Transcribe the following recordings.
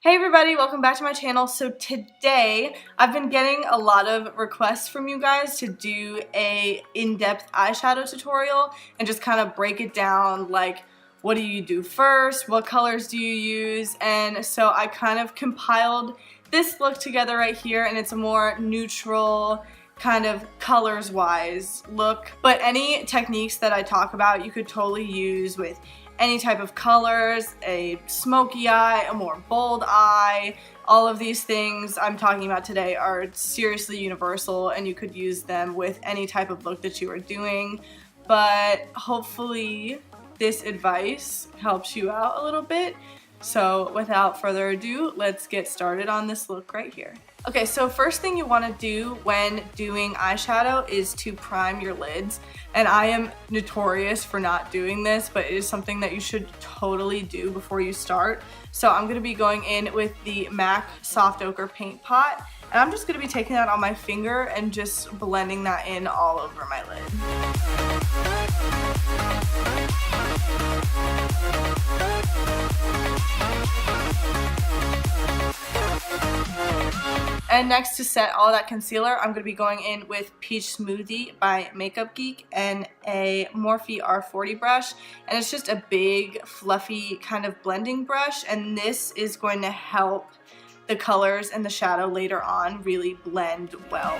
Hey everybody, welcome back to my channel. So today I've been getting a lot of requests from you guys to do a in-depth eyeshadow tutorial and just kind of break it down, like what do you do first, what colors do you use, and so I kind of compiled this look together right here, and it's a more neutral kind of colors wise look, but any techniques that I talk about you could totally use with any type of colors, a smoky eye, a more bold eye. All of these things I'm talking about today are seriously universal and you could use them with any type of look that you are doing. But hopefully this advice helps you out a little bit. So without further ado, let's get started on this look right here. Okay, so first thing you want to do when doing eyeshadow is to prime your lids. And I am notorious for not doing this, but it is something that you should totally do before you start. So I'm going to be going in with the MAC Soft Ochre Paint Pot. And I'm just going to be taking that on my finger and just blending that in all over my lid. And next, to set all that concealer, I'm going to be going in with Peach Smoothie by Makeup Geek and a Morphe R40 brush. And it's just a big, fluffy kind of blending brush. And this is going to help the colors and the shadow later on really blend well.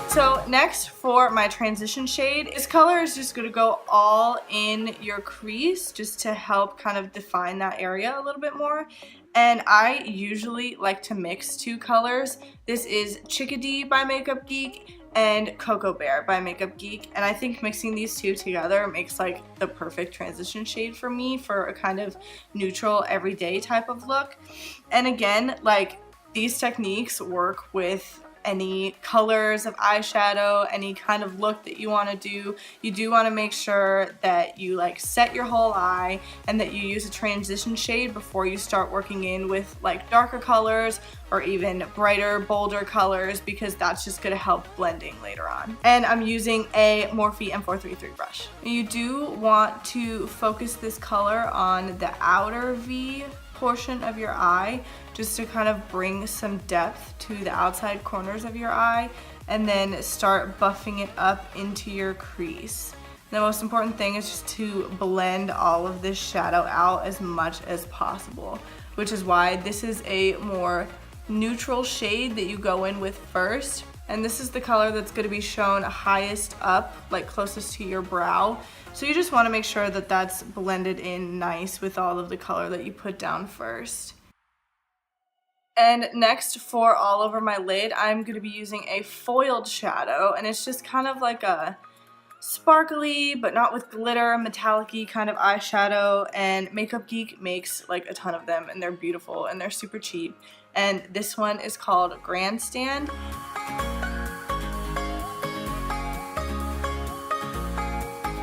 So next, for my transition shade, this color is just going to go all in your crease just to help kind of define that area a little bit more. And I usually like to mix two colors. This is Chickadee by Makeup Geek and Cocoa Bear by Makeup Geek, and I think mixing these two together makes like the perfect transition shade for me for a kind of neutral everyday type of look. And again, like, these techniques work with any colors of eyeshadow, any kind of look that you want to do. You do want to make sure that you like set your whole eye and that you use a transition shade before you start working in with like darker colors or even brighter, bolder colors, because that's just going to help blending later on. And I'm using a Morphe M433 brush. You do want to focus this color on the outer V portion of your eye just to kind of bring some depth to the outside corners of your eye, and then start buffing it up into your crease. The most important thing is just to blend all of this shadow out as much as possible, which is why this is a more neutral shade that you go in with first. And this is the color that's going to be shown highest up, like closest to your brow. So you just want to make sure that that's blended in nice with all of the color that you put down first. And next, for all over my lid, I'm going to be using a foiled shadow, and it's just kind of like a sparkly but not with glitter, metallic-y kind of eyeshadow, and Makeup Geek makes like a ton of them, and they're beautiful and they're super cheap. And this one is called Grandstand.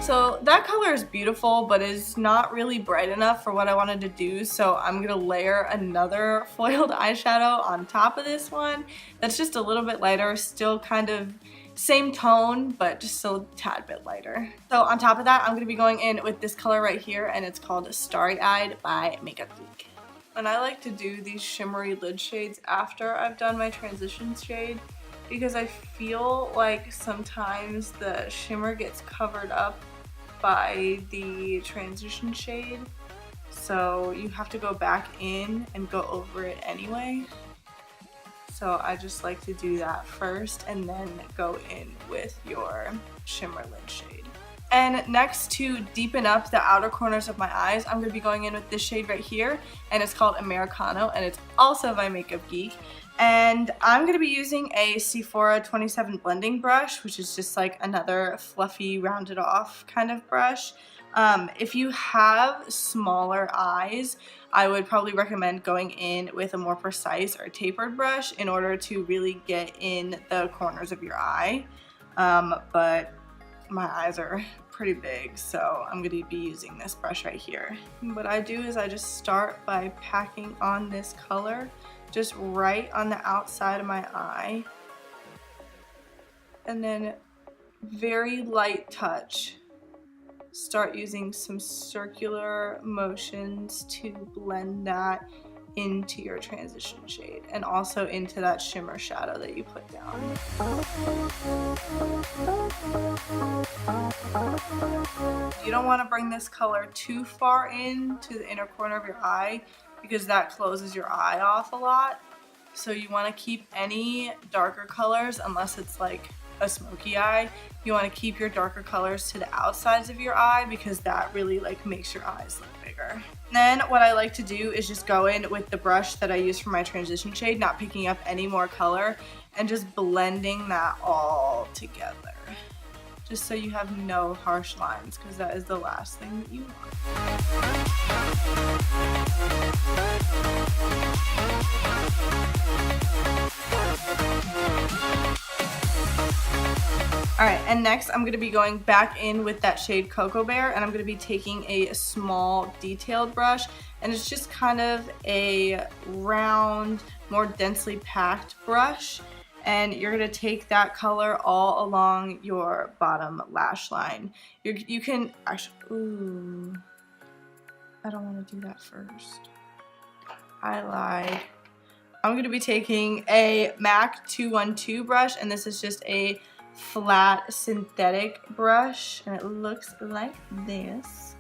So that color is beautiful, but is not really bright enough for what I wanted to do, so I'm gonna layer another foiled eyeshadow on top of this one that's just a little bit lighter, still kind of same tone, but just a tad bit lighter. So on top of that, I'm gonna be going in with this color right here, and it's called Starry Eyed by Makeup Geek. And I like to do these shimmery lid shades after I've done my transition shade, because I feel like sometimes the shimmer gets covered up by the transition shade, so you have to go back in and go over it anyway. So I just like to do that first and then go in with your shimmer lid shade. And next, to deepen up the outer corners of my eyes, I'm going to be going in with this shade right here, and it's called Americano, and it's also by Makeup Geek. And I'm going to be using a Sephora 27 blending brush, which is just like another fluffy, rounded off kind of brush. If you have smaller eyes, I would probably recommend going in with a more precise or tapered brush in order to really get in the corners of your eye. But my eyes are pretty big, so I'm going to be using this brush right here. What I do is I just start by packing on this color just right on the outside of my eye, and then very light touch, start using some circular motions to blend that into your transition shade and also into that shimmer shadow that you put down. You don't want to bring this color too far into the inner corner of your eye because that closes your eye off a lot. So you want to keep any darker colors, unless it's like a smoky eye, you want to keep your darker colors to the outsides of your eye because that really like makes your eyes look bigger. Then what I like to do is just go in with the brush that I use for my transition shade, not picking up any more color, and just blending that all together. Just so you have no harsh lines, because that is the last thing that you want. Alright, and next I'm going to be going back in with that shade Cocoa Bear, and I'm going to be taking a small detailed brush, and it's just kind of a round, more densely packed brush, and you're going to take that color all along your bottom lash line. You can actually, ooh, I don't want to do that first. I lied. I'm going to be taking a MAC 212 brush, and this is just a flat synthetic brush, and it looks like this.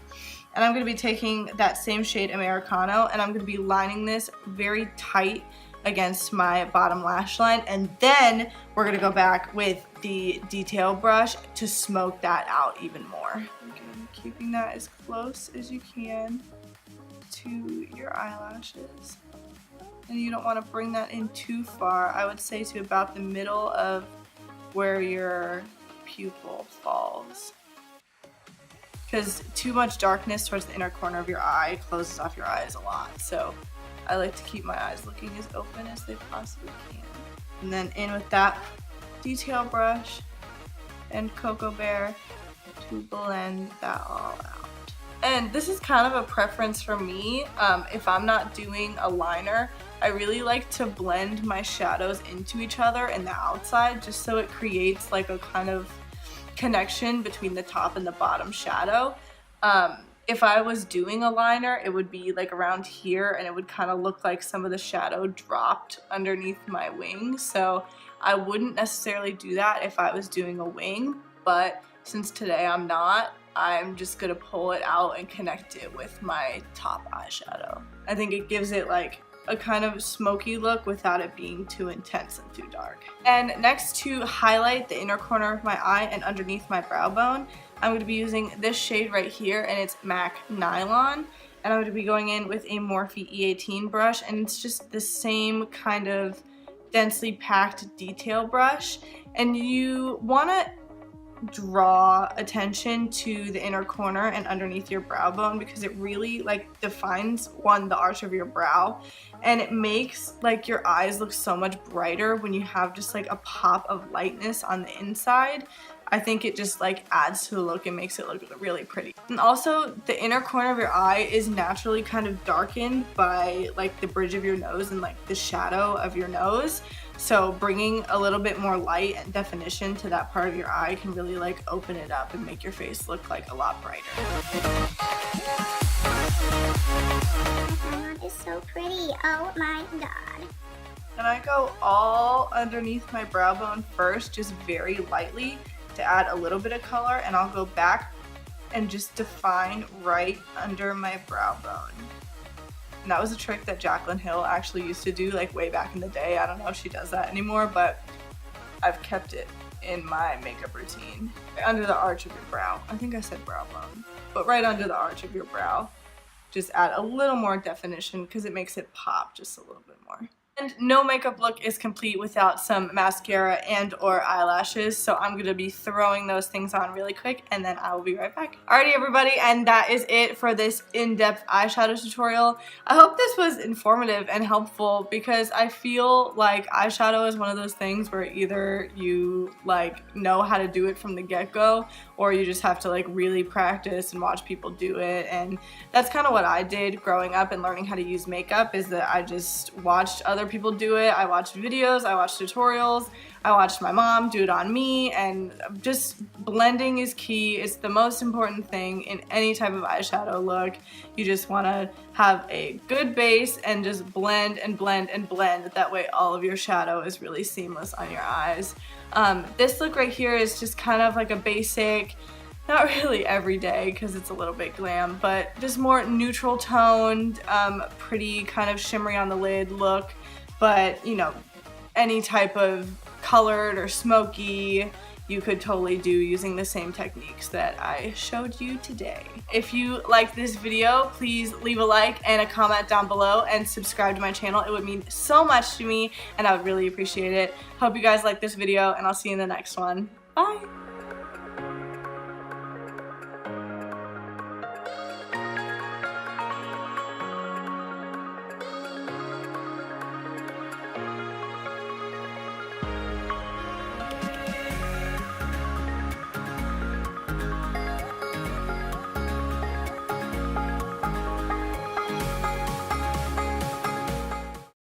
And I'm going to be taking that same shade Americano, and I'm going to be lining this very tight against my bottom lash line, and then we're going to go back with the detail brush to smoke that out even more. Again, keeping that as close as you can to your eyelashes. And you don't want to bring that in too far. I would say to about the middle of where your pupil falls, because too much darkness towards the inner corner of your eye closes off your eyes a lot. So I like to keep my eyes looking as open as they possibly can. And then in with that detail brush and Cocoa Bear to blend that all out. And this is kind of a preference for me. If I'm not doing a liner, I really like to blend my shadows into each other in the outside, just so it creates like a kind of connection between the top and the bottom shadow. If I was doing a liner, it would be like around here, and it would kind of look like some of the shadow dropped underneath my wing. So I wouldn't necessarily do that if I was doing a wing, but since today I'm not, I'm just gonna pull it out and connect it with my top eyeshadow. I think it gives it like a kind of smoky look without it being too intense and too dark. And next, to highlight the inner corner of my eye and underneath my brow bone, I'm going to be using this shade right here, and it's MAC Nylon. And I'm going to be going in with a Morphe E18 brush, and it's just the same kind of densely packed detail brush. And you want to draw attention to the inner corner and underneath your brow bone, because it really like defines the arch of your brow, and it makes like your eyes look so much brighter when you have just like a pop of lightness on the inside. I think it just like adds to the look and makes it look really pretty. And also, the inner corner of your eye is naturally kind of darkened by like the bridge of your nose and like the shadow of your nose. So bringing a little bit more light and definition to that part of your eye can really like open it up and make your face look like a lot brighter. It's so pretty. Oh my god. And I go all underneath my brow bone first, just very lightly to add a little bit of color, and I'll go back and just define right under my brow bone. And that was a trick that Jaclyn Hill actually used to do like way back in the day. I don't know if she does that anymore, but I've kept it in my makeup routine. Under the arch of your brow. I think I said brow bone. But right under the arch of your brow. Just add a little more definition because it makes it pop just a little bit more. And no makeup look is complete without some mascara and or eyelashes, so I'm going to be throwing those things on really quick, and then I will be right back. Alrighty everybody, and that is it for this in-depth eyeshadow tutorial. I hope this was informative and helpful, because I feel like eyeshadow is one of those things where either you like know how to do it from the get-go, or you just have to like really practice and watch people do it. And that's kind of what I did growing up and learning how to use makeup, is that I just watched other other people do it. I watch videos, I watch tutorials, I watched my mom do it on me, and just blending is key. It's the most important thing in any type of eyeshadow look. You just want to have a good base and just blend and blend and blend. That way all of your shadow is really seamless on your eyes. This look right here is just kind of like a basic, not really everyday because it's a little bit glam, but just more neutral toned, pretty kind of shimmery on the lid look, but you know, any type of colored or smoky you could totally do using the same techniques that I showed you today. If you liked this video, please leave a like and a comment down below and subscribe to my channel. It would mean so much to me and I would really appreciate it. Hope you guys like this video and I'll see you in the next one. Bye!